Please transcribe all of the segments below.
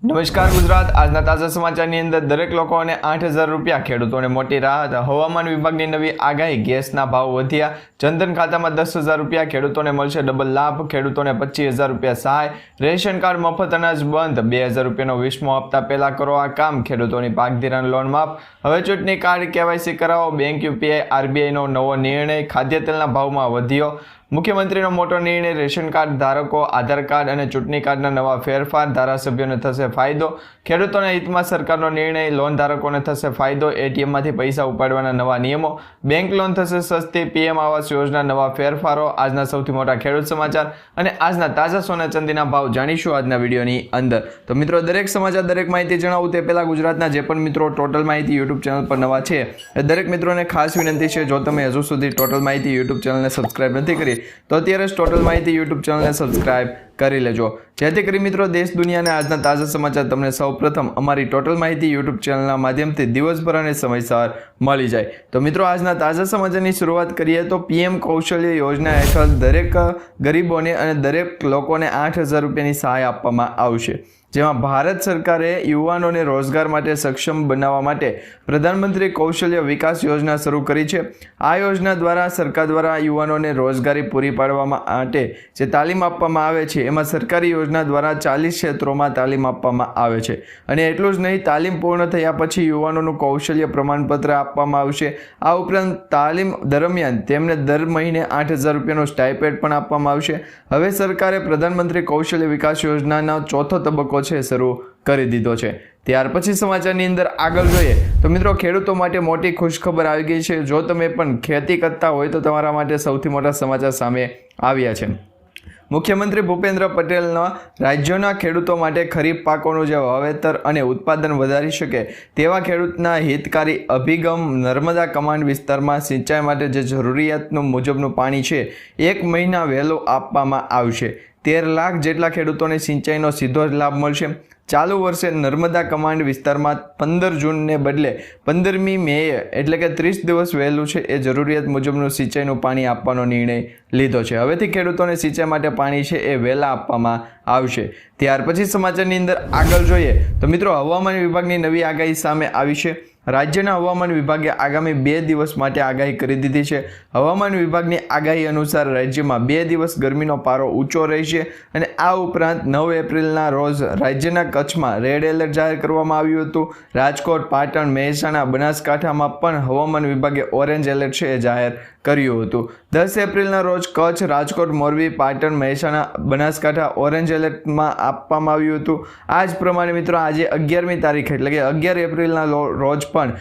નમસ્કાર ગુજરાત, આજના તાજા સમાચારની અંદર દરેક લોકોને 8,000 રૂપિયા, ખેડૂતોને મોટી રાહત, હવામાન વિભાગની નવી આગાહી, ગેસના ભાવ વધ્યા, જનધન ખાતામાં 10,000 રૂપિયા, ખેડૂતોને મળશે ડબલ લાભ, ખેડૂતોને 25,000 રૂપિયા સહાય, રેશન કાર્ડ મફત અનાજ બંધ, 2,000 રૂપિયાનો 20મો હપ્તા પહેલા કરો આ કામ, ખેડૂતોની પાક ધિરાણ લોન માફ, હવે ચૂંટણી કાર્ડ KYC કરાવો, બેંક UPI RBIનો નવો નિર્ણય, ખાદ્ય તેલના ભાવમાં વધ્યો, મુખ્યમંત્રીનો મોટો નિર્ણય, રેશન કાર્ડ ધારકો, આધાર કાર્ડ અને ચૂંટણી કાર્ડના નવા ફેરફાર, ધારાસભ્યોને થશે ફાયદો, ખેડૂતોના હિતમાં સરકારનો નિર્ણય, લોન ધારકોને થશે ફાયદો, ATMમાંથી પૈસા ઉપાડવાના નવા નિયમો, બેંક લોન થશે સસ્તી, PM આવાસ યોજના નવા ફેરફારો, આજના સૌથી મોટા ખેડૂત સમાચાર અને આજના તાજા સોના ચાંદીના ભાવ જાણીશું આજના વિડીયોની અંદર. તો મિત્રો, દરેક સમાચાર, દરેક માહિતી જણાવું તે પહેલા ગુજરાતના જે પણ મિત્રો ટોટલ માહિતી યુટ્યુબ ચેનલ પર નવા છે એ દરેક મિત્રોને ખાસ વિનંતી છે, જો તમે હજુ સુધી ટોટલ માહિતી યુટ્યુબ ચેનલને સબસ્ક્રાઇબ નથી કરી તો અત્યારે જ ટોટલ માહિતી યુટ્યુબ ચેનલને સબસ્ક્રાઇબ કરી લેજો, જેથી કરી મિત્રો દેશ દુનિયાના આજના તાજા સમાચાર તમને સૌપ્રથમ અમારી ટોટલ માહિતી યુટ્યુબ ચેનલના માધ્યમથી દિવસભર અને સમયસર મળી જાય. તો મિત્રો, આજના તાજા સમાચારની શરૂઆત કરીએ તો PM કૌશલ્ય યોજના હેઠળ દરેક ગરીબોને અને દરેક લોકોને 8,000 રૂપિયાની સહાય આપવામાં આવશે, જેમાં ભારત સરકારે યુવાનોને રોજગાર માટે સક્ષમ બનાવવા માટે પ્રધાનમંત્રી કૌશલ્ય વિકાસ યોજના શરૂ કરી છે. આ યોજના દ્વારા સરકાર દ્વારા યુવાનોને રોજગારી પૂરી પાડવા માટે જે તાલીમ આપવામાં આવે છે, એમાં સરકારી યોજના દ્વારા 40 ક્ષેત્રોમાં તાલીમ આપવામાં આવે છે. અને એટલું જ નહીં, તાલીમ પૂર્ણ થયા પછી યુવાનોનું કૌશલ્ય પ્રમાણપત્ર આપવામાં આવશે. આ ઉપરાંત તાલીમ દરમિયાન તેમને દર મહિને 8,000 રૂપિયાનો સ્ટાઇપેન્ડ પણ આપવામાં આવશે. હવે સરકારે પ્રધાનમંત્રી કૌશલ્ય વિકાસ યોજનાનો ચોથો તબક્કો શરૂ કરી દીધો છે. ત્યાર પછી સમાચારની અંદર આગળ જોઈએ તો મિત્રો, ખેડૂતો માટે મોટી ખુશખબર આવી ગઈ છે. જો તમે પણ ખેતી કરતા હોય તો તમારા માટે સૌથી મોટા સમાચાર સામે આવ્યા છે. મુખ્યમંત્રી ભૂપેન્દ્ર પટેલના રાજ્યના ખેડૂતો માટે ખરીફ પાકોનું જે વાવેતર અને ઉત્પાદન વધારી શકે તેવા ખેડૂતના હિતકારી અભિગમ, નર્મદા કમાન્ડ વિસ્તારમાં સિંચાઈ માટે જે જરૂરિયાતનું મુજબનું પાણી છે 1 મહિના વહેલું આપવામાં આવશે. 13 લાખ જેટલા ખેડૂતોને સિંચાઈનો સીધો જ લાભ મળશે. ચાલુ વર્ષે નર્મદા કમાન્ડ વિસ્તારમાં 15 જૂનને બદલે 15મી મેએ એટલે કે 30 દિવસ વહેલું છે એ જરૂરિયાત મુજબનું સિંચાઈનું પાણી આપવાનો નિર્ણય લીધો છે. હવેથી ખેડૂતોને સિંચાઈ માટે પાણી છે એ વહેલા આપવામાં આવશે. ત્યાર પછી સમાચારની અંદર આગળ જોઈએ તો મિત્રો, હવામાન વિભાગની નવી આગાહી સામે આવી છે. રાજ્યના હવામાન વિભાગે આગામી 2 દિવસ માટે આગાહી કરી દીધી છે. હવામાન વિભાગની આગાહી અનુસાર રાજ્યમાં 2 દિવસ ગરમીનો પારો ઊંચો રહેશે અને આ ઉપરાંત 9 એપ્રિલના રોજ રાજ્યના કચ્છમાં રેડ એલર્ટ જાહેર કરવામાં આવ્યું હતું. રાજકોટ, પાટણ, મહેસાણા, બનાસકાંઠામાં પણ હવામાન વિભાગે ઓરેન્જ એલર્ટ છે એ જાહેર કર્યું હતું. 10 એપ્રિલના રોજ કચ્છ, રાજકોટ, મોરબી, પાટણ, મહેસાણા, બનાસકાંઠા ઓરેન્જ એલર્ટમાં આપવામાં આવ્યું હતું. આ જ પ્રમાણે મિત્રો, આજે 11મી તારીખ એટલે કે 11 એપ્રિલના રોજ પણ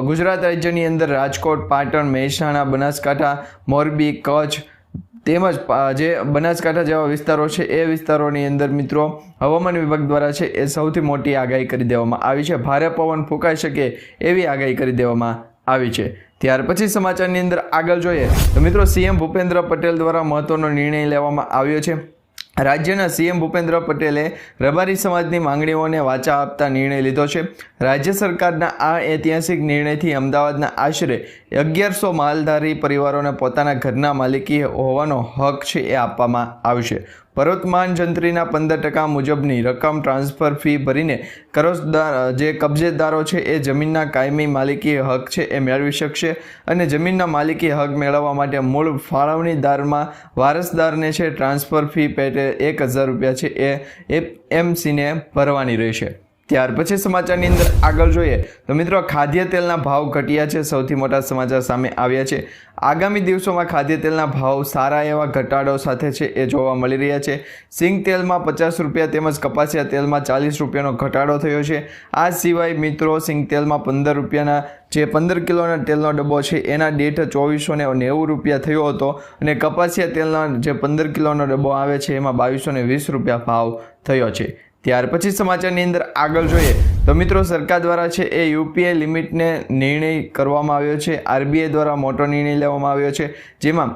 ગુજરાત રાજ્યની અંદર રાજકોટ, પાટણ, મહેસાણા, બનાસકાંઠા, મોરબી, કચ્છ તેમજ જે બનાસકાંઠા જેવા વિસ્તારો છે એ વિસ્તારોની અંદર મિત્રો હવામાન વિભાગ દ્વારા છે એ સૌથી મોટી આગાહી કરી દેવામાં આવી છે. ભારે પવન ફૂંકાઈ શકે એવી આગાહી કરી દેવામાં આવી છે. ત્યાર પછી સમાચારની અંદર આગળ જોઈએ તો મિત્રો, CM ભૂપેન્દ્ર પટેલ દ્વારા મહત્વનો નિર્ણય લેવામાં આવ્યો છે. રાજ્યના CM ભૂપેન્દ્ર પટેલે રબારી સમાજની માંગણીઓને વાચા આપતા નિર્ણય લીધો છે. રાજ્ય સરકારના આ ઐતિહાસિક નિર્ણયથી અમદાવાદના આશરે 1100 માલધારી પરિવારોને પોતાના ઘરના માલિકી હોવાનો હક છે એ આપવામાં આવશે. પર્વતમાન જંત્રીના 15% મુજબની રકમ ટ્રાન્સફર ફી ભરીને જે કબજેદારો છે એ જમીનના કાયમી માલિકી હક છે એ મેળવી શકશે અને જમીનના માલિકી હક મેળવવા માટે મૂળ ફાળવણીદારમાં વારસદારને છે ટ્રાન્સફર ફી પેટે 1,000 રૂપિયા છે એ AMCને ભરવાની રહેશે. ત્યાર પછી સમાચારની અંદર આગળ જોઈએ તો મિત્રો, ખાદ્ય તેલના ભાવ ઘટ્યા છે. સૌથી મોટા સમાચાર સામે આવ્યા છે. આગામી દિવસોમાં ખાદ્ય તેલના ભાવ સારા એવા ઘટાડો સાથે છે એ જોવા મળી રહ્યા છે. સિંગ તેલમાં 50 રૂપિયા તેમજ કપાસિયા તેલમાં 40 રૂપિયાનો ઘટાડો થયો છે. આ સિવાય મિત્રો, સિંગ તેલમાં 15 રૂપિયાના જે 15 કિલોના તેલનો ડબ્બો છે એના દીઠ 2490 રૂપિયા થયો હતો અને કપાસિયા તેલના જે 15 કિલોનો ડબ્બો આવે છે એમાં 2220 રૂપિયા ભાવ થયો છે. ત્યાર પછી સમાચારની અંદર આગળ જોઈએ તો મિત્રો, સરકાર દ્વારા છે એ UPI લિમિટને નિર્ણય કરવામાં આવ્યો છે. RBI દ્વારા મોટો નિર્ણય લેવામાં આવ્યો છે, જેમાં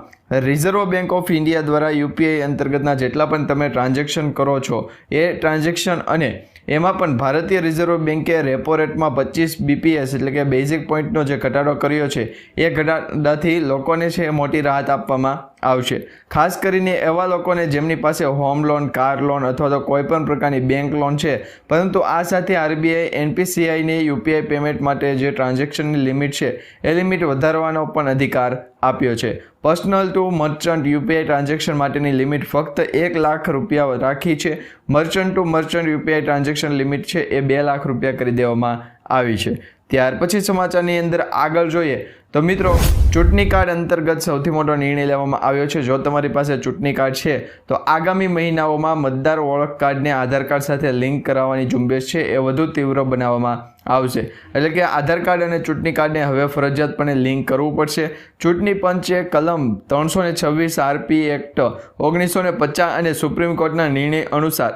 રિઝર્વ બેંક ઓફ ઇન્ડિયા દ્વારા UPI અંતર્ગતના જેટલા પણ તમે ટ્રાન્ઝેક્શન કરો છો એ ટ્રાન્ઝેક્શન અને એમાં પણ ભારતીય રિઝર્વ બેન્કે રેપો રેટમાં 25 BPS એટલે કે બેઝિક પોઈન્ટનો જે ઘટાડો કર્યો છે એ ઘટાડાથી લોકોને છે મોટી રાહત આપવામાં આવશે। ખાસ કરીને એવા લોકોને જેમની પાસે હોમ લોન, કાર લોન અથવા તો કોઈ પણ પ્રકારની બેંક લોન છે, પરંતુ આ સાથે આરબીઆઈ એનપીસીઆઈને યુપીઆઈ પેમેન્ટ માટે જે ટ્રાન્ઝેક્શનની લિમિટ છે એ લિમિટ વધારવાનો પણ અધિકાર આપ્યો છે। Personal to merchant UPI transaction માટેની લિમિટ ફક્ત 1 લાખ રૂપિયા રાખી છે। Merchant to merchant UPI transaction limit છે એ 2 લાખ રૂપિયા કરી દેવામાં આવી છે। ત્યાર પછી સમાચારની અંદર આગળ જોઈએ તો મિત્રો, ચૂંટણી કાર્ડ અંતર્ગત સૌથી મોટો નિર્ણય લેવામાં આવ્યો છે। જો તમારી પાસે ચૂંટણી કાર્ડ છે તો આગામી મહિનાઓમાં મતદાર ઓળખ કાર્ડને આધાર કાર્ડ સાથે લિંક કરાવવાની ઝુંબેશ છે એ વધુ તીવ્ર બનાવવામાં આવશે। એટલે કે આધાર કાર્ડ અને ચૂંટણી કાર્ડને હવે ફરજિયાતપણે લિંક કરવું પડશે। ચૂંટણી પંચે કલમ 326 આરપી એક્ટ 1950 અને સુપ્રીમ કોર્ટના નિર્ણય અનુસાર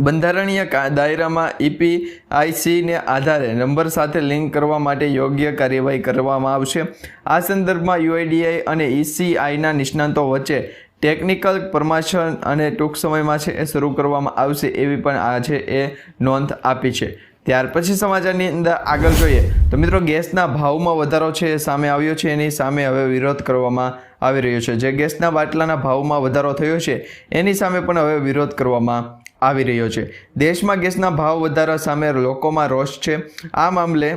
બંધારણીય દાયરામાં ઈપીઆઈસીને આધારે નંબર સાથે લિંક કરવા માટે યોગ્ય કાર્યવાહી કરવામાં આવશે। આ સંદર્ભમાં યુઆઈડીએઆઈ અને ઈસીઆઈના નિષ્ણાતો વચ્ચે ટેકનિકલ પરામર્શ અને ટૂંક સમયમાં છે એ શરૂ કરવામાં આવશે એવી પણ આ છે એ નોંધ આપી છે। ત્યાર પછી સમાચારની અંદર આગળ જોઈએ તો મિત્રો, ગેસના ભાવમાં વધારો છે એ સામે આવ્યો છે, એની સામે હવે વિરોધ કરવામાં આવી રહ્યો છે। જે ગેસના બાટલાના ભાવમાં વધારો થયો છે એની સામે પણ હવે વિરોધ કરવામાં આવી રહ્યો છે। દેશમાં ગેસના ભાવ વધારા સામે લોકોમાં રોષ છે। આ મામલે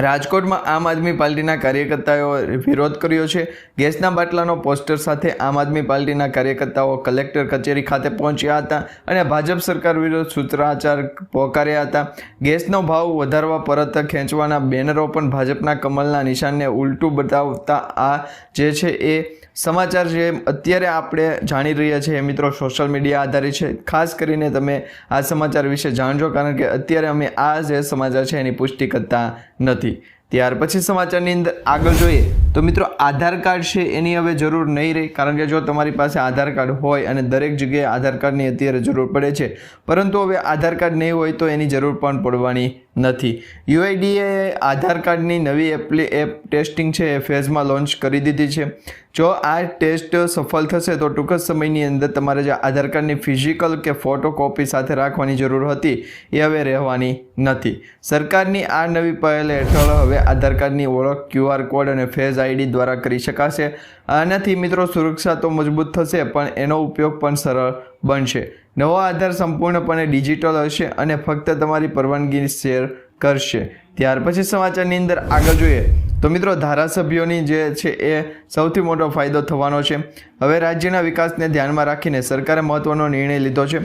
રાજકોટમાં આમ આદમી પાર્ટીના કાર્યકર્તાઓએ વિરોધ કર્યો છે। ગેસના બાટલાનો પોસ્ટર સાથે આમ આદમી પાર્ટીના કાર્યકર્તાઓ કલેક્ટર કચેરી ખાતે પહોંચ્યા હતા અને ભાજપ સરકાર વિરુદ્ધ સૂત્રાચાર પોકાર્યા હતા। ગેસનો ભાવ વધારવા પરત ખેંચવાના બેનરો પણ ભાજપના કમલના નિશાનને ઉલટું બતાવતા આ જે છે એ સમાચાર જે અત્યારે આપણે જાણી રહ્યા છીએ મિત્રો, સોશિયલ મીડિયા આધારિત છે। ખાસ કરીને તમે આ સમાચાર વિશે જાણજો, કારણ કે અત્યારે અમે આ જે સમાચાર છે એની પુષ્ટિ કરતા નથી। ત્યાર પછી સમાચારની અંદર આગળ જોઈએ તો મિત્રો, આધાર કાર્ડ છે એની હવે જરૂર નહીં રહે, કારણ કે જો તમારી પાસે આધાર કાર્ડ હોય અને દરેક જગ્યાએ આધાર કાર્ડની અત્યારે જરૂર પડે છે, પરંતુ હવે આધાર કાર્ડ નહીં હોય તો એની જરૂર પણ પડવાની નથી। યુઆઈડીએઆઈએ આધાર કાર્ડની નવી એપ ટેસ્ટિંગ છે એ ફેઝમાં લોન્ચ કરી દીધી છે। જો આ ટેસ્ટ સફળ થશે તો ટૂંક જ સમયની અંદર તમારે જે આધાર કાર્ડની ફિઝિકલ કે ફોટો કોપી સાથે રાખવાની જરૂર હતી એ હવે રહેવાની નથી। સરકારની આ નવી પહેલ હેઠળ હવે આધાર કાર્ડની ઓળખ QR કોડ અને ફેઝ આઈડી દ્વારા કરી શકાશે। આનાથી મિત્રો સુરક્ષા તો મજબૂત થશે, પણ એનો ઉપયોગ પણ સરળ બનશે। નવો આધાર સંપૂર્ણપણે ડિજિટલ હશે અને ફક્ત તમારી પરવાનગી શેર કરશે। ત્યાર પછી સમાચારની અંદર આગળ જોઈએ તો મિત્રો, ધારાસભ્યોની જે છે એ સૌથી મોટો ફાયદો થવાનો છે। હવે રાજ્યના વિકાસને ધ્યાનમાં રાખીને સરકારે મહત્વનો નિર્ણય લીધો છે।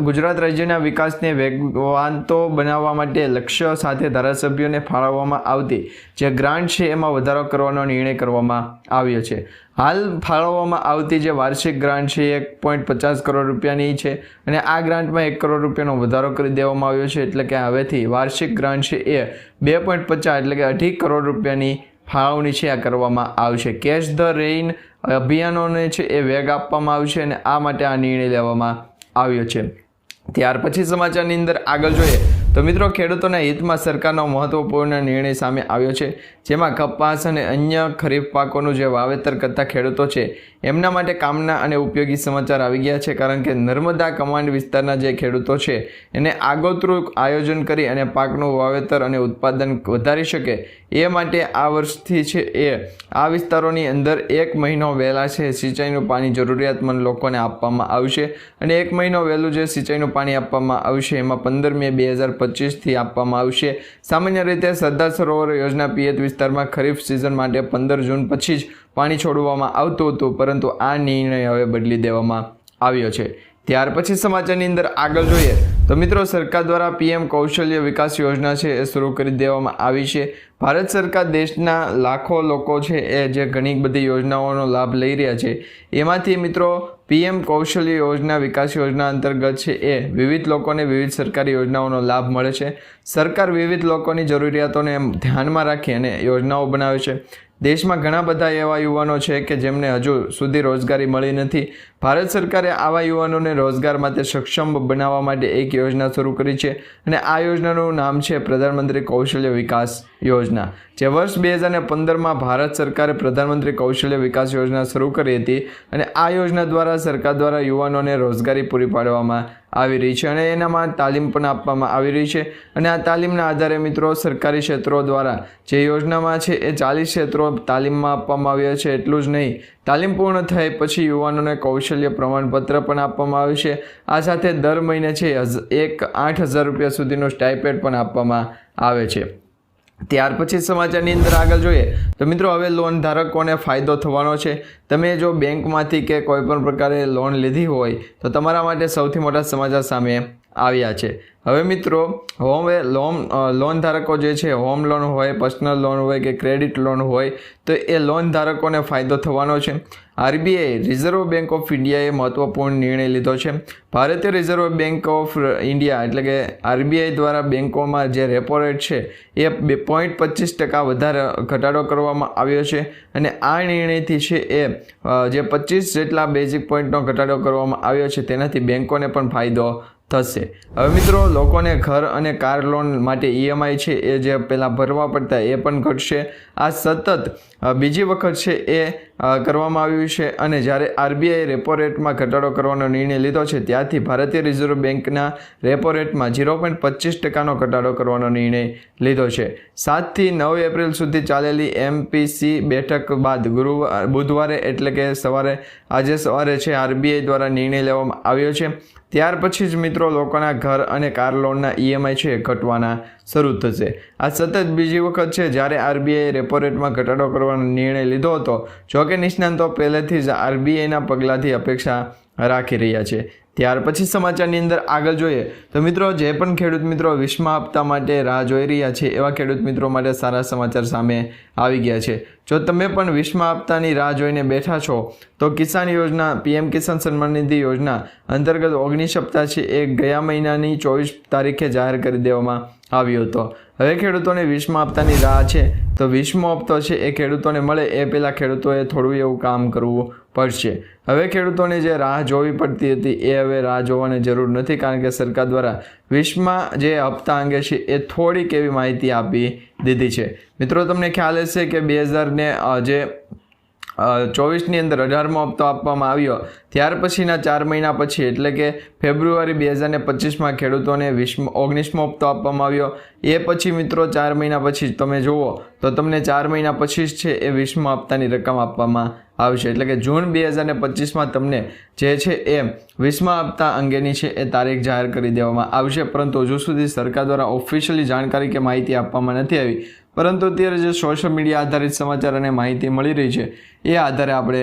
ગુજરાત રાજ્યના વિકાસને વેગવાનતો બનાવવા માટે લક્ષ્ય સાથે ધારાસભ્યોને ફાળવવામાં આવતી જે ગ્રાન્ટ છે એમાં વધારો કરવાનો નિર્ણય કરવામાં આવ્યો છે। હાલ ફાળવવામાં આવતી જે વાર્ષિક ગ્રાન્ટ છે 1.50 કરોડ રૂપિયાની છે અને આ ગ્રાન્ટમાં 1 કરોડ રૂપિયાનો વધારો કરી દેવામાં આવ્યો છે। એટલે કે હવેથી વાર્ષિક ગ્રાન્ટ છે એ 2.50 એટલે કે 2.5 કરોડ રૂપિયાની ફાળવણી છે આ કરવામાં આવશે। કેચ ધ રેઇન અભિયાનોને છે એ વેગ આપવામાં આવશે અને આ માટે આ નિર્ણય લેવામાં આવ્યો છે। ત્યાર પછી સમાચારની અંદર આગળ જોઈએ તો મિત્રો, ખેડૂતોના હિતમાં સરકારનો મહત્વપૂર્ણ નિર્ણય સામે આવ્યો છે, જેમાં કપાસ અને અન્ય ખરીફ પાકોનું જે વાવેતર કરતા ખેડૂતો છે એમના માટે કામના અને ઉપયોગી સમાચાર આવી ગયા છે। કારણ કે નર્મદા કમાન્ડ વિસ્તારના જે ખેડૂતો છે એને આગોતરું આયોજન કરી અને પાકનું વાવેતર અને ઉત્પાદન વધારી શકે એ માટે આ વર્ષથી છે એ આ વિસ્તારોની અંદર 1 મહિનો વહેલા છે સિંચાઈનું પાણી જરૂરિયાતમંદ લોકોને આપવામાં આવશે અને 1 મહિનો વહેલું જે સિંચાઈનું પાણી આપવામાં આવશે એમાં 15 મે 2025થી આપવામાં આવશે। સામાન્ય રીતે સરદાર સરોવર યોજના પિયત વિસ્તારમાં ખરીફ સિઝન માટે 15 જૂન પછી જ પાણી છોડવામાં આવતું હતું, પરંતુ આ નિર્ણય હવે બદલી દેવામાં આવ્યો છે। ત્યાર પછી સમાચારની અંદર આગળ જોઈએ તો મિત્રો, સરકાર દ્વારા પીએમ કૌશલ્ય વિકાસ યોજના છે એ શરૂ કરી દેવામાં આવી છે। ભારત સરકાર દેશના લાખો લોકો છે એ જે ઘણી બધી યોજનાઓનો લાભ લઈ રહ્યા છે એમાંથી મિત્રો પીએમ કૌશલ્ય યોજના વિકાસ યોજના અંતર્ગત છે એ વિવિધ લોકોને વિવિધ સરકારી યોજનાઓનો લાભ મળે છે। સરકાર વિવિધ લોકોની જરૂરિયાતોને ધ્યાનમાં રાખી અને યોજનાઓ બનાવે છે। દેશમાં ઘણા બધા એવા યુવાનો છે કે જેમને હજુ સુધી રોજગારી મળી નથી। ભારત સરકારે આવા યુવાનોને રોજગાર માટે સક્ષમ બનાવવા માટે એક યોજના શરૂ કરી છે અને આ યોજનાનું નામ છે પ્રધાનમંત્રી કૌશલ્ય વિકાસ યોજના, જે વર્ષ 2015માં ભારત સરકારે પ્રધાનમંત્રી કૌશલ્ય વિકાસ યોજના શરૂ કરી હતી અને આ યોજના દ્વારા સરકાર દ્વારા યુવાનોને રોજગારી પૂરી પાડવામાં આવી રહી છે અને એનામાં તાલીમ પણ આપવામાં આવી રહી છે અને આ તાલીમના આધારે મિત્રો સરકારી ક્ષેત્રો દ્વારા જે યોજનામાં છે એ 40 ક્ષેત્રો તાલીમમાં આપવામાં આવ્યા છે. એટલું જ નહીં, તાલીમ પૂર્ણ થાય પછી યુવાનોને કૌશલ્ય પ્રમાણપત્ર પણ આપવામાં આવે છે. આ સાથે દર મહિને છે 8,000 રૂપિયા સુધીનો સ્ટાઇપેન્ડ પણ આપવામાં આવે છે. ત્યાર પછી સમાચારની અંદર આગળ જોઈએ તો મિત્રો હવે લોન ધારકોને ફાયદો થવાનો છે. તમે જો બેંકમાંથી કે કોઈ પણ પ્રકારે લોન લીધી હોય તો તમારા માટે સૌથી મોટા સમાચાર સામે આવ્યા છે. હવે મિત્રો લોન ધારકો જે છે, હોમ લોન હોય, પર્સનલ લોન હોય કે ક્રેડિટ લોન હોય, તો એ લોન ધારકોને ફાયદો થવાનો છે. આરબીઆઈ રિઝર્વ બેંક ઓફ ઇન્ડિયાએ મહત્વપૂર્ણ નિર્ણય લીધો છે. ભારતીય રિઝર્વ બેંક ઓફ ઇન્ડિયા એટલે કે આરબીઆઈ દ્વારા બેંકોમાં જે રેપો રેટ છે એ 0.25% વધારે ઘટાડો કરવામાં આવ્યો છે અને આ નિર્ણયથી છે એ જે 25 જેટલા બેઝિક પોઈન્ટનો ઘટાડો કરવામાં આવ્યો છે તેનાથી બેંકોને પણ ફાયદો થશે. હવે મિત્રો લોકોને ઘર અને કાર લોન માટે ઈએમઆઈ છે એ જે પહેલાં ભરવા પડતા એ પણ ઘટશે. આ સતત બીજી વખત છે એ કરવામાં આવ્યું છે અને જ્યારે આરબીઆઈ રેપો રેટમાં ઘટાડો કરવાનો નિર્ણય લીધો છે ત્યારથી ભારતીય રિઝર્વ બેંકના રેપો રેટમાં 0.25%નો ઘટાડો કરવાનો નિર્ણય લીધો છે. 7 થી 9 એપ્રિલ સુધી ચાલેલી એમપીસી બેઠક બાદ બુધવારે એટલે કે આજે સવારે છે આરબીઆઈ દ્વારા નિર્ણય લેવામાં આવ્યો છે. ત્યાર પછી જ મિત્રો લોકોના ઘર અને કાર લોનના ઈએમઆઈ છે ઘટવાના શરૂ થશે. આ સતત બીજી વખત છે જ્યારે આરબીઆઈ રેપો રેટમાં ઘટાડો કરવાનો નિર્ણય લીધો હતો. જોકે નિષ્ણાંતો પહેલેથી જ આરબીઆઈના પગલાંથી અપેક્ષા રાખી રહ્યા છે. ત્યાર પછી સમાચારની અંદર આગળ જોઈએ તો મિત્રો જે પણ ખેડૂત મિત્રો વીસમા હપ્તા માટે રાહ જોઈ રહ્યા છે એવા ખેડૂત મિત્રો માટે સારા સમાચાર સામે આવી ગયા છે. જો તમે પણ વીસમા હપ્તાની રાહ જોઈને બેઠા છો તો કિસાન યોજના પીએમ કિસાન સન્માન નિધિ યોજના અંતર્ગત 19 હપ્તા છે એ ગયા મહિનાની 24 તારીખે જાહેર કરી દેવામાં આવ્યો હતો. હવે ખેડૂતોને વીસમા હપ્તાની રાહ છે તો 20મો હપ્તો છે એ ખેડૂતોને મળે એ પહેલાં ખેડૂતોએ થોડું એવું કામ કરવું પડશે. હવે ખેડૂતોને જે રાહ જોવી પડતી હતી એ હવે રાહ જોવાની જરૂર નથી, કારણ કે સરકાર દ્વારા વીસમા જે હપ્તા અંગે છે એ થોડીક એવી માહિતી આપી દીધી છે. મિત્રો તમને ખ્યાલ હશે કે 2024ની અંદર 18મો હપ્તો આપવામાં આવ્યો, ત્યાર પછીના 4 મહિના પછી એટલે કે ફેબ્રુઆરી 2025માં ખેડૂતોને 19મો હપ્તો આપવામાં આવ્યો. એ પછી મિત્રો 4 મહિના પછી તમે જુઓ તો તમને 4 મહિના પછી જ છે એ 20મા હપ્તાની રકમ આપવામાં આવશે. એટલે કે જૂન 2025માં તમને જે છે એ 20મા હપ્તા અંગેની છે એ તારીખ જાહેર કરી દેવામાં આવશે. પરંતુ હજુ સુધી સરકાર દ્વારા ઓફિશિયલી જાણકારી કે માહિતી આપવામાં નથી આવી, પરંતુ અત્યારે જે સોશિયલ મીડિયા આધારિત સમાચાર અને માહિતી મળી રહી છે એ આધારે આપણે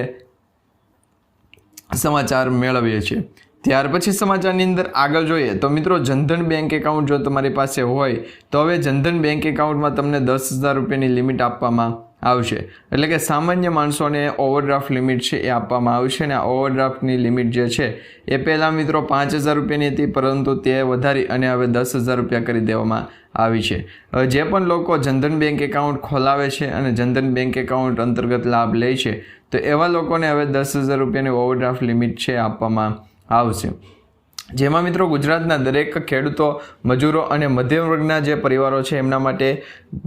સમાચાર મેળવીએ છીએ. ત્યાર પછી સમાચારની અંદર આગળ જોઈએ તો મિત્રો જનધન બેંક એકાઉન્ટ જો તમારી પાસે હોય તો હવે જનધન બેંક એકાઉન્ટમાં તમને 10,000 રૂપિયાની લિમિટ આપવામાં આવશે. એટલે કે સામાન્ય માણસોને ઓવરડ્રાફ્ટ લિમિટ છે એ આપવામાં આવશે અને આ ઓવરડ્રાફ્ટની લિમિટ જે છે એ પહેલાં મિત્રો 5,000 રૂપિયાની હતી, પરંતુ તે વધારી અને હવે 10,000 રૂપિયા કરી દેવામાં આવી છે. હવે જે પણ લોકો જનધન બેંક એકાઉન્ટ ખોલાવે છે અને જનધન બેંક એકાઉન્ટ અંતર્ગત લાભ લે છે તો એવા લોકોને હવે 10,000 રૂપિયાની ઓવરડ્રાફ્ટ લિમિટ છે આપવામાં આવશે. જેમાં મિત્રો ગુજરાતના દરેક ખેડૂતો, મજૂરો અને મધ્યમ વર્ગના જે પરિવારો છે એમના માટે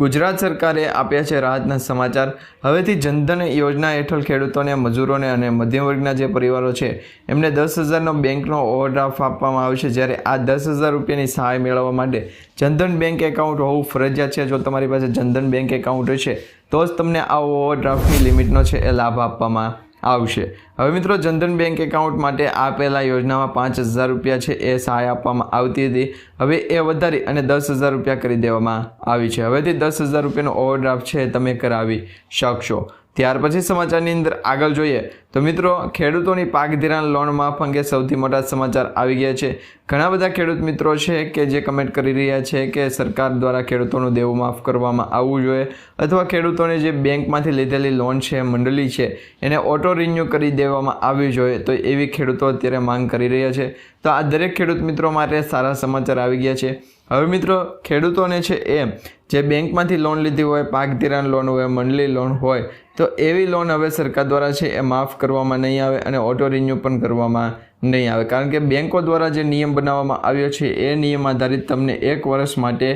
ગુજરાત સરકારે આપ્યા છે રાહતના સમાચાર. હવેથી જનધન યોજના હેઠળ ખેડૂતોને, મજૂરોને અને મધ્યમ વર્ગના જે પરિવારો છે એમને 10,000નો બેંકનો ઓવરડ્રાફ્ટ આપવામાં આવશે. જ્યારે આ 10,000 રૂપિયાની સહાય મેળવવા માટે જનધન બેંક એકાઉન્ટ હોવું ફરજિયાત છે. જો તમારી પાસે જનધન બેંક એકાઉન્ટ હશે તો જ તમને આ ઓવરડ્રાફ્ટની લિમિટનો છે એ લાભ આપવામાં આવશે. હવે મિત્રો જનધન બેંક એકાઉન્ટ માટે આ પહેલા યોજનામાં 5,000 રૂપિયા છે એ સહાય આપવામાં આવતી હતી, હવે એ વધારી અને 10,000 રૂપિયા કરી દેવામાં આવી છે. હવેથી 10,000 રૂપિયાનો ઓવરડ્રાફ્ટ છે તમે કરાવી શકશો. ત્યાર પછી સમાચારની અંદર આગળ જોઈએ તો મિત્રો ખેડૂતોની પાક ધિરાણ લોન માફ અંગે સૌથી મોટા સમાચાર આવી ગયા છે. ઘણા બધા ખેડૂત મિત્રો છે કે જે કમેન્ટ કરી રહ્યા છે કે સરકાર દ્વારા ખેડૂતોનું દેવું માફ કરવામાં આવવું જોઈએ અથવા ખેડૂતોને જે બેંકમાંથી લીધેલી લોન છે, મંડળી છે, એને ઓટો રિન્યૂ કરી દેવામાં આવવી જોઈએ. તો એવી ખેડૂતો અત્યારે માંગ કરી રહ્યા છે. તો આ દરેક ખેડૂત મિત્રો માટે સારા સમાચાર આવી ગયા છે. હવે મિત્રો ખેડૂતોને છે એ જે બેંકમાંથી લોન લીધી હોય, પાક ધિરાણ લોન હોય, મંડળી લોન હોય, તો એવી લોન હવે સરકાર દ્વારા છે એ માફ કરવામાં નહીં આવે અને ઓટો રિન્યૂ પણ કરવામાં નહીં આવે, કારણ કે બેંકો દ્વારા જે નિયમ બનાવવામાં આવ્યો છે એ નિયમ આધારિત તમને 1 વર્ષ માટે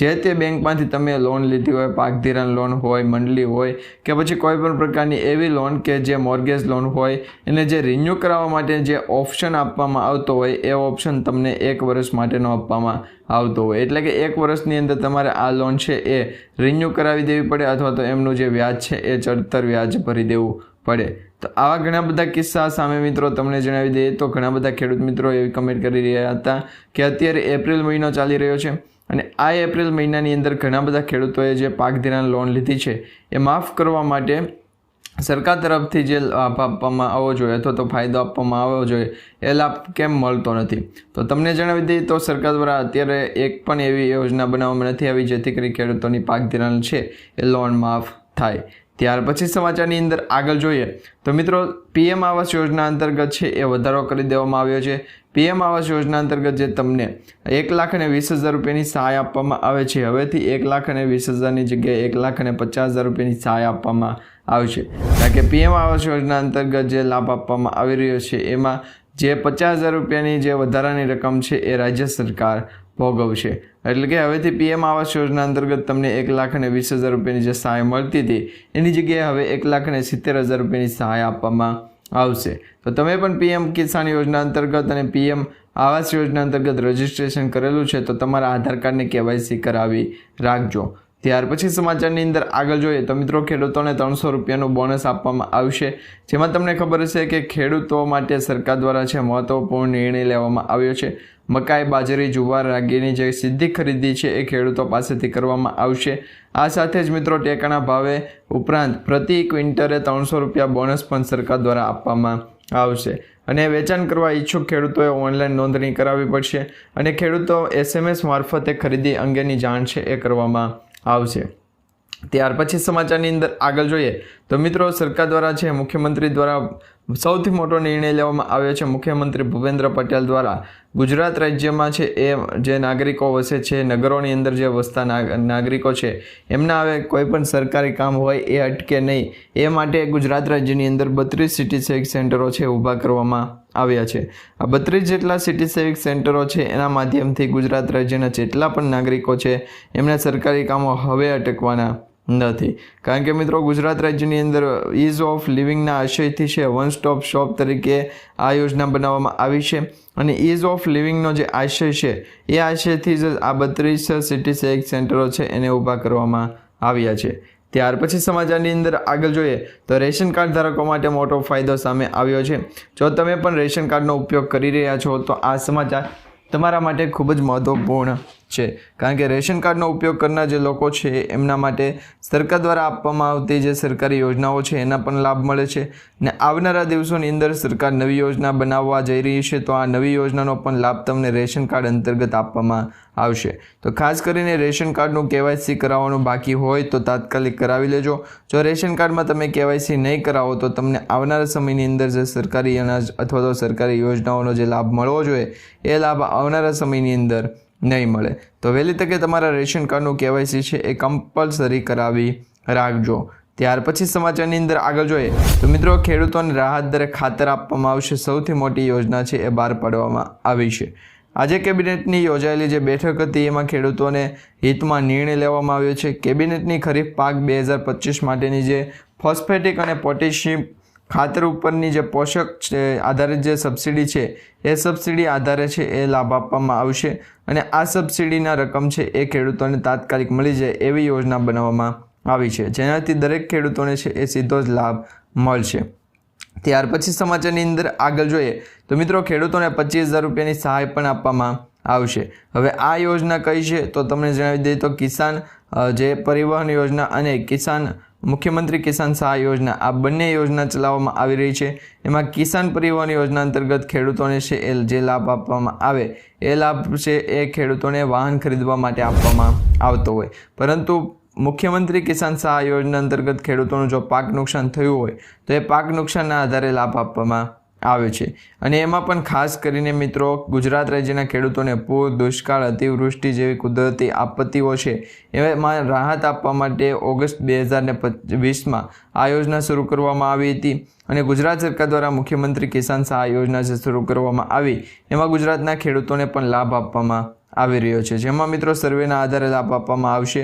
જે તે બેંકમાંથી તમે લોન લીધી હોય, પાક ધિરાણ લોન હોય, મંડળી હોય કે પછી કોઈ પણ પ્રકારની એવી લોન કે જે મોર્ગેજ લોન હોય, એને જે રિન્યૂ કરાવવા માટે જે ઓપ્શન આપવામાં આવતો હોય એ ઓપ્શન તમને 1 વર્ષ માટેનો આપવામાં આવતો હોય. એટલે કે 1 વર્ષની અંદર તમારે આ લોન છે એ રિન્યૂ કરાવી દેવી પડે અથવા તો એમનું જે વ્યાજ છે એ ચડતર વ્યાજ ભરી દેવું પડે. તો આવા ઘણા બધા કિસ્સા સામે મિત્રો તમને જણાવી દઈએ તો ઘણા બધા ખેડૂત મિત્રો એવી કમેન્ટ કરી રહ્યા હતા કે અત્યારે એપ્રિલ મહિનો ચાલી રહ્યો છે અને આ એપ્રિલ મહિનાની અંદર ઘણા બધા ખેડૂતોએ જે પાક ધિરાણ લોન લીધી છે એ માફ કરવા માટે સરકાર તરફથી જે લાભ આપવામાં આવવો જોઈએ અથવા તો ફાયદો આપવામાં આવવો જોઈએ એ લાભ કેમ મળતો નથી. તો તમને જણાવી દઈએ તો સરકાર દ્વારા અત્યારે એક પણ એવી યોજના બનાવવામાં નથી આવી જેથી કરી ખેડૂતોની પાક ધિરાણ છે એ લોન માફ થાય. ત્યાર પછી સમાચારની અંદર આગળ જોઈએ તો મિત્રો પીએમ આવાસ યોજના અંતર્ગત છે એ વધારો કરી દેવામાં આવ્યો છે. પીએમ આવાસ યોજના અંતર્ગત જે તમને 1,20,000 રૂપિયાની સહાય આપવામાં આવે છે, હવેથી 1,20,000ની જગ્યાએ 1,50,000 રૂપિયાની સહાય આપવામાં આવશે. કારણ કે પીએમ આવાસ યોજના અંતર્ગત જે લાભ આપવામાં આવી રહ્યો છે એમાં જે 50,000 રૂપિયાની જે વધારાની રકમ છે એ રાજ્ય સરકાર ભોગવશે. એટલે કે હવેથી પીએમ આવાસ યોજના અંતર્ગત તમને 1,20,000 રૂપિયાની જે સહાય મળતી હતી એની જગ્યાએ હવે 1,70,000 રૂપિયાની સહાય આપવામાં આવશે. તો તમે પણ પીએમ કિસાન યોજના અંતર્ગત અને પીએમ આવાસ યોજના અંતર્ગત રજીસ્ટ્રેશન કરેલું છે તો તમારા આધાર કાર્ડને કેવાયસી કરાવી રાખજો. ત્યાર પછી સમાચારની અંદર આગળ જોઈએ તો મિત્રો ખેડૂતોને 300 રૂપિયાનું બોનસ આપવામાં આવશે, જેમાં તમને ખબર હશે કે ખેડૂતો માટે સરકાર દ્વારા છે મહત્વપૂર્ણ નિર્ણય લેવામાં આવ્યો છે. મકાઈ, બાજરી, જુવાર, રાગીની જે સીધી ખરીદી છે એ ખેડૂતો પાસેથી કરવામાં આવશે. આ સાથે જ મિત્રો ટેકાના ભાવે ઉપરાંત પ્રતિ ક્વિન્ટલે 300 રૂપિયા બોનસ પણ સરકાર દ્વારા આપવામાં આવશે. અને વેચાણ કરવા ઈચ્છુક ખેડૂતોએ ઓનલાઈન નોંધણી કરાવવી પડશે અને ખેડૂતો SMS મારફતે ખરીદી અંગેની જાણ છે એ કરવામાં આવશે. ત્યાર પછી સમાચારની અંદર આગળ જોઈએ તો મિત્રો સરકાર દ્વારા છે મુખ્યમંત્રી દ્વારા સૌથી મોટો નિર્ણય લેવામાં આવ્યો છે. મુખ્યમંત્રી ભૂપેન્દ્ર પટેલ દ્વારા ગુજરાત રાજ્યમાં છે એ જે નાગરિકો વસે છે, નગરોની અંદર જે વસતા નાગરિકો છે એમના હવે કોઈ પણ સરકારી કામ હોય એ અટકે નહીં એ માટે ગુજરાત રાજ્યની અંદર 32 સિટી સેવિક સેન્ટરો છે ઊભા કરવામાં આવ્યા છે. આ 32 જેટલા સિટી સેવિક સેન્ટરો છે એના માધ્યમથી ગુજરાત રાજ્યના જેટલા પણ નાગરિકો છે એમના સરકારી કામો હવે અટકવાના નથી. કારણ કે મિત્રો ગુજરાત રાજ્યની અંદર ઇઝ ઓફ લિવિંગના આશયથી છે વન સ્ટોપ શોપ તરીકે આ યોજના બનાવવામાં આવી છે અને ઇઝ ઓફ લિવિંગનો જે આશય છે એ આશયથી જ આ 32 સિટી સેવિક સેન્ટરો છે એને ઊભા કરવામાં આવ્યા છે. ત્યાર પછી સમાચારની અંદર આગળ જોઈએ તો રેશન કાર્ડ ધારકો માટે મોટો ફાયદો સામે આવ્યો છે. જો તમે પણ રેશન કાર્ડનો ઉપયોગ કરી રહ્યા છો તો આ સમાચાર તમારા માટે ખૂબ જ મહત્વપૂર્ણ છે. કારણ કે રેશન કાર્ડનો ઉપયોગ કરનાર જે લોકો છે એમના માટે સરકાર દ્વારા આપવામાં આવતી જે સરકારી યોજનાઓ છે એના પણ લાભ મળે છે ને આવનારા દિવસોની અંદર સરકાર નવી યોજના બનાવવા જઈ રહી છે તો આ નવી યોજનાનો પણ લાભ તમને રેશન કાર્ડ અંતર્ગત આપવામાં આવશે. તો ખાસ કરીને રેશન કાર્ડનું કેવાયસી કરાવવાનું બાકી હોય તો તાત્કાલિક કરાવી લેજો. જો રેશન કાર્ડમાં તમે કેવાયસી નહીં કરાવો તો તમને આવનારા સમયની અંદર જે સરકારી અનાજ અથવા તો સરકારી યોજનાઓનો જે લાભ મળવો જોઈએ એ લાભ આવનારા સમયની અંદર નહીં મળે. તો વહેલી તકે તમારા રેશન કાર્ડનું કેવાયસી છે એ કમ્પલસરી કરાવી રાખજો. ત્યાર પછી સમાચારની અંદર આગળ જોઈએ તો મિત્રો ખેડૂતોને રાહત દરે ખાતર આપવામાં આવશે. સૌથી મોટી યોજના છે એ બહાર પાડવામાં આવી છે. આજે કેબિનેટની યોજાયેલી જે બેઠક હતી એમાં ખેડૂતોને હિતમાં નિર્ણય લેવામાં આવ્યો છે. કેબિનેટની ખરીફ પાક 2025 માટેની જે ફોસ્ફેટિક અને પોટેશિયમ ખાતર ઉપરની જે પોષક આધારિત જે સબસિડી છે એ સબસિડી આધારે છે એ લાભ આપવામાં આવશે અને આ સબસિડીના રકમ છે એ ખેડૂતોને તાત્કાલિક મળી જાય એવી યોજના બનાવવામાં આવી છે, જેનાથી દરેક ખેડૂતોને છે એ સીધો જ લાભ મળશે. ત્યાર પછી સમાચારની અંદર આગળ જોઈએ તો મિત્રો ખેડૂતોને 25,000 રૂપિયાની સહાય પણ આપવામાં આવશે. હવે આ યોજના કઈ છે તો તમને જણાવી દઈએ તો કિસાન જે પરિવહન યોજના અને કિસાન મુખ્યમંત્રી કિસાન સહાય યોજના આ બંને યોજના ચલાવવામાં આવી રહી છે. એમાં કિસાન પરિવહન યોજના અંતર્ગત ખેડૂતોને છે એ જે લાભ આપવામાં આવે એ લાભ છે એ ખેડૂતોને વાહન ખરીદવા માટે આપવામાં આવતો હોય, પરંતુ મુખ્યમંત્રી કિસાન સહાય યોજના અંતર્ગત ખેડૂતોનું જો પાક નુકસાન થયું હોય તો એ પાક નુકસાનના આધારે લાભ આપવામાં આવે છે અને એમાં પણ ખાસ કરીને મિત્રો ગુજરાત રાજ્યના ખેડૂતોને પૂર, દુષ્કાળ, અતિવૃષ્ટિ જેવી કુદરતી આપત્તિઓ છે એમાં રાહત આપવા માટે ઓગસ્ટ 2020માં આ યોજના શરૂ કરવામાં આવી હતી અને ગુજરાત સરકાર દ્વારા મુખ્યમંત્રી કિસાન સહાય યોજના જે શરૂ કરવામાં આવી એમાં ગુજરાતના ખેડૂતોને પણ લાભ આપવામાં આવી રહ્યો છે, જેમાં મિત્રો સર્વેના આધારે લાભ આપવામાં આવશે।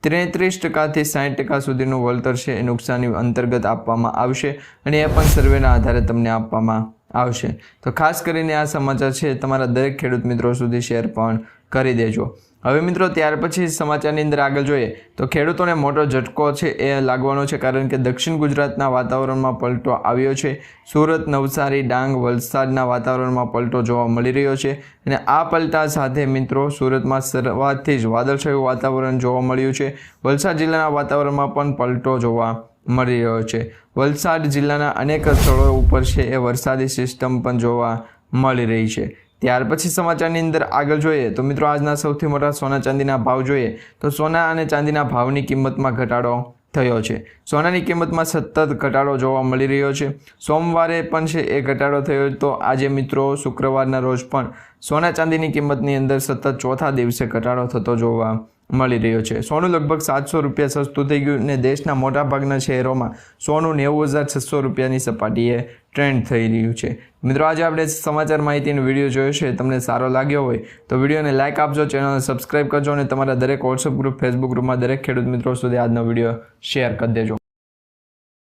33% થી 60% સુધીનું વળતર છે એ નુકસાની અંતર્ગત આપવામાં આવશે અને એ પણ સર્વેના આધારે તમને આપવામાં આવશે। તો ખાસ કરીને આ સમાચાર છે તમારા દરેક ખેડૂત મિત્રો સુધી શેર પણ કરી દેજો। હવે મિત્રો ત્યાર પછી સમાચારની અંદર આગળ જોઈએ તો ખેડૂતોને મોટો ઝટકો છે એ લાગવાનો છે, કારણ કે દક્ષિણ ગુજરાતના વાતાવરણમાં પલટો આવ્યો છે। સુરત, નવસારી, ડાંગ, વલસાડના વાતાવરણમાં પલટો જોવા મળી રહ્યો છે અને આ પલટા સાથે મિત્રો સુરતમાં શરૂઆતથી જ વાદળછાયું વાતાવરણ જોવા મળ્યું છે। વલસાડ જિલ્લાના વાતાવરણમાં પણ પલટો જોવા મળી રહ્યો છે। વલસાડ જિલ્લાના અનેક સ્થળો ઉપર છે એ વરસાદી સિસ્ટમ પણ જોવા મળી રહી છે। ત્યાર પછી સમાચારની અંદર આગળ જોઈએ તો મિત્રો આજના સૌથી મોટા સોના ચાંદીના ભાવ જોઈએ તો સોના અને ચાંદીના ભાવની કિંમતમાં ઘટાડો થયો છે। સોનાની કિંમતમાં સતત ઘટાડો જોવા મળી રહ્યો છે। સોમવારે પણ છે એ ઘટાડો થયો તો આજે મિત્રો શુક્રવારના રોજ પણ સોના ચાંદીની કિંમતની અંદર સતત ચોથા દિવસે ઘટાડો થતો જોવા મળી રહ્યો છે। સોનું લગભગ 700 રૂપિયા સસ્તું થઈ ગયું અને દેશના મોટાભાગના શહેરોમાં સોનું 90,600 રૂપિયાની સપાટીએ ટ્રેન્ડ થઈ રહ્યું છે। મિત્રો આજે આપણે સમાચાર માહિતીનો વિડીયો જોયો છે, તમને સારો લાગ્યો હોય તો વિડીયોને લાઇક આપજો, ચેનલને સબસ્ક્રાઇબ કરજો અને તમારા દરેક વોટ્સઅપ ગ્રુપ, ફેસબુક ગ્રુપમાં દરેક ખેડૂત મિત્રો સુધી આજનો વિડીયો શેર કરી દેજો।